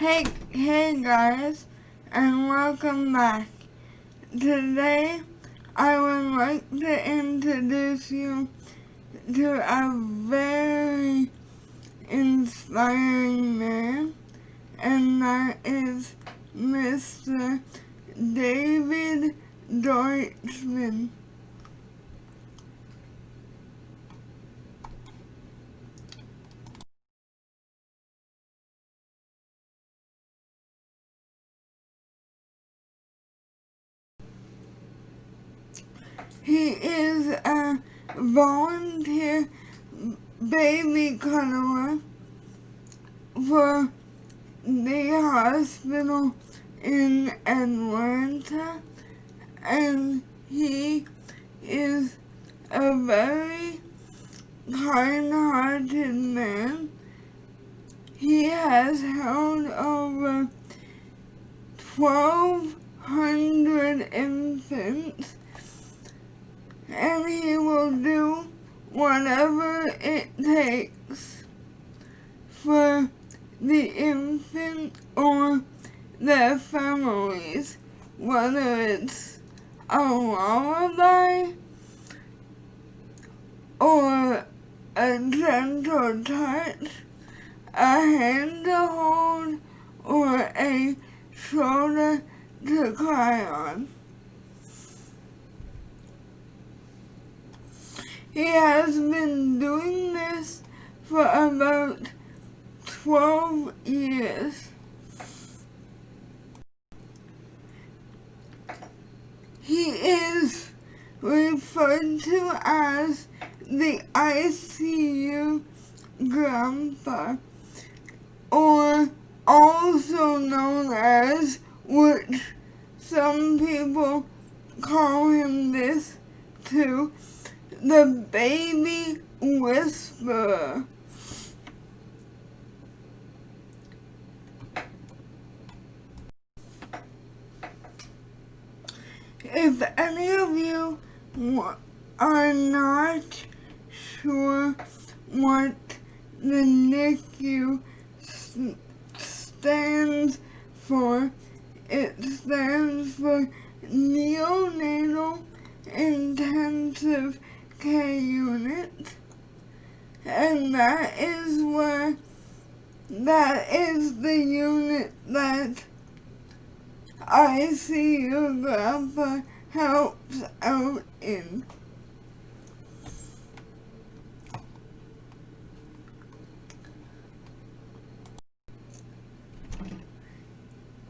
Hey guys, and welcome back. Today, I would like to introduce you to a very inspiring man, and that is Mr. David Deutschman. He is a volunteer baby cuddler for the hospital in Atlanta, and he is a very kind-hearted man. He has held over 1,200 infants, and he will do whatever it takes for the infant or their families, whether it's a lullaby or a gentle touch, a hand to hold, or a shoulder to cry on. He has been doing this for about 12 years. He is referred to as the ICU grandpa, or also known as, which some people call him this too, the baby whisperer. If any of you are not sure what the NICU stands for, it stands for Neonatal Intensive Care Unit, and that is the unit that ICU grandpa helps out in.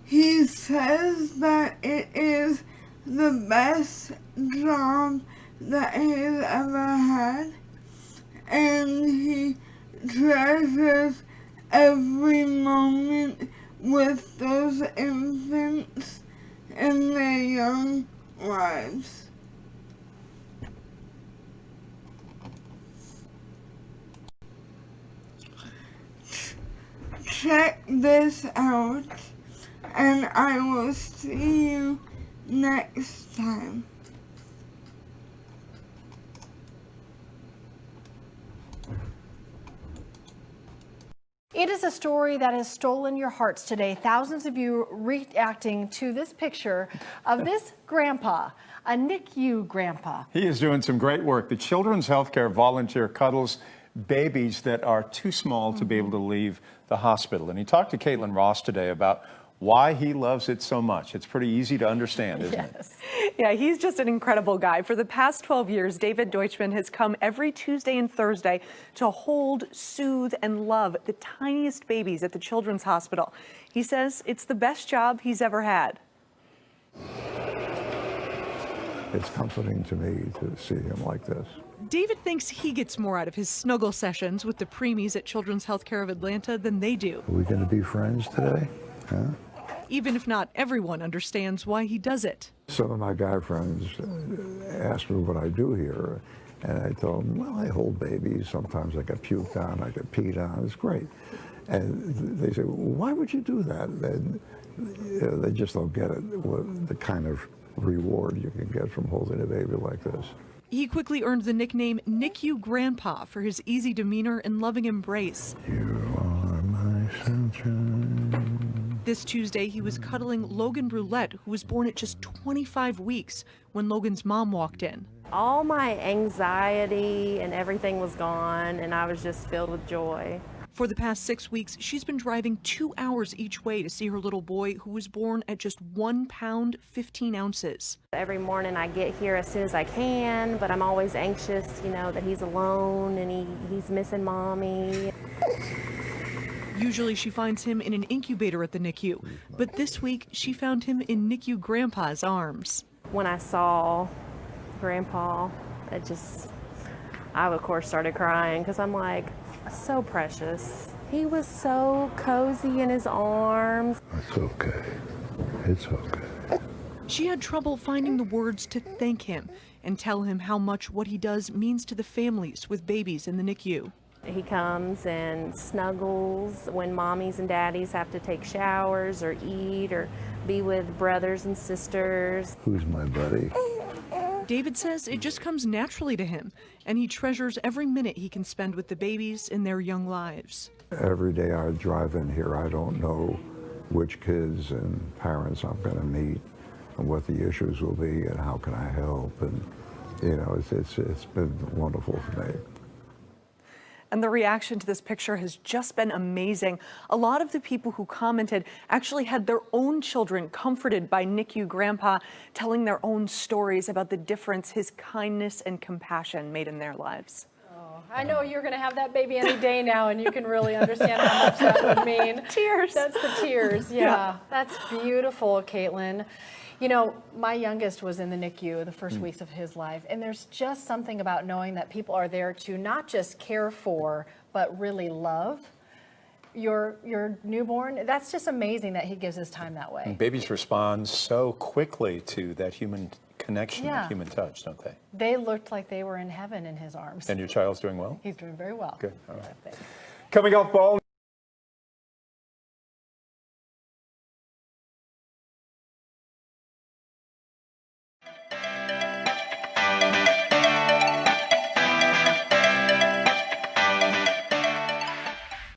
He says that it is the best job that he's ever had, and he treasures every moment with those infants and their young lives. Check this out, and I will see you next time. It is a story that has stolen your hearts today. Thousands of you reacting to this picture of this grandpa, a NICU grandpa. He is doing some great work. The Children's Healthcare Volunteer cuddles babies that are too small to be able to leave the hospital. And he talked to Caitlin Ross today about why he loves it so much. It's pretty easy to understand, isn't it? Yeah, he's just an incredible guy. For the past 12 years, David Deutschman has come every Tuesday and Thursday to hold, soothe, and love the tiniest babies at the Children's Hospital. He says it's the best job he's ever had. It's comforting to me to see him like this. David thinks he gets more out of his snuggle sessions with the preemies at Children's Healthcare of Atlanta than they do. Are we going to be friends today? Huh? Even if not everyone understands why he does it. Some of my guy friends asked me what I do here, and I told them, well, I hold babies. Sometimes I get puked on, I get peed on. It's great. And they say, well, why would you do that? And they just don't get it, the kind of reward you can get from holding a baby like this. He quickly earned the nickname NICU Grandpa for his easy demeanor and loving embrace. You are my sunshine. This Tuesday, he was cuddling Logan Brulette, who was born at just 25 weeks when Logan's mom walked in. All my anxiety and everything was gone, and I was just filled with joy. For the past 6 weeks, she's been driving 2 hours each way to see her little boy, who was born at just 1 pound, 15 ounces. Every morning I get here as soon as I can, but I'm always anxious, you know, that he's alone and he's missing mommy. Usually she finds him in an incubator at the NICU, but this week she found him in NICU Grandpa's arms. When I saw Grandpa, I of course started crying because I'm like, so precious. He was so cozy in his arms. It's okay. It's okay. She had trouble finding the words to thank him and tell him how much what he does means to the families with babies in the NICU. He comes and snuggles when mommies and daddies have to take showers or eat or be with brothers and sisters. Who's my buddy? David says it just comes naturally to him, and he treasures every minute he can spend with the babies in their young lives. Every day I drive in here, I don't know which kids and parents I'm going to meet and what the issues will be and how can I help. And, you know, it's been wonderful for me. And the reaction to this picture has just been amazing. A lot of the people who commented actually had their own children comforted by NICU Grandpa, telling their own stories about the difference his kindness and compassion made in their lives. Oh, I know you're going to have that baby any day now, and you can really understand how much that would mean. Tears. That's the tears, yeah. That's beautiful, Caitlin. You know, my youngest was in the NICU the first weeks of his life, and there's just something about knowing that people are there to not just care for, but really love your newborn. That's just amazing that he gives his time that way. And babies respond so quickly to that human connection, Yeah. that human touch, don't they? They looked like they were in heaven in his arms. And your child's doing well? He's doing very well. Good. All right. Thanks. Coming up, ball.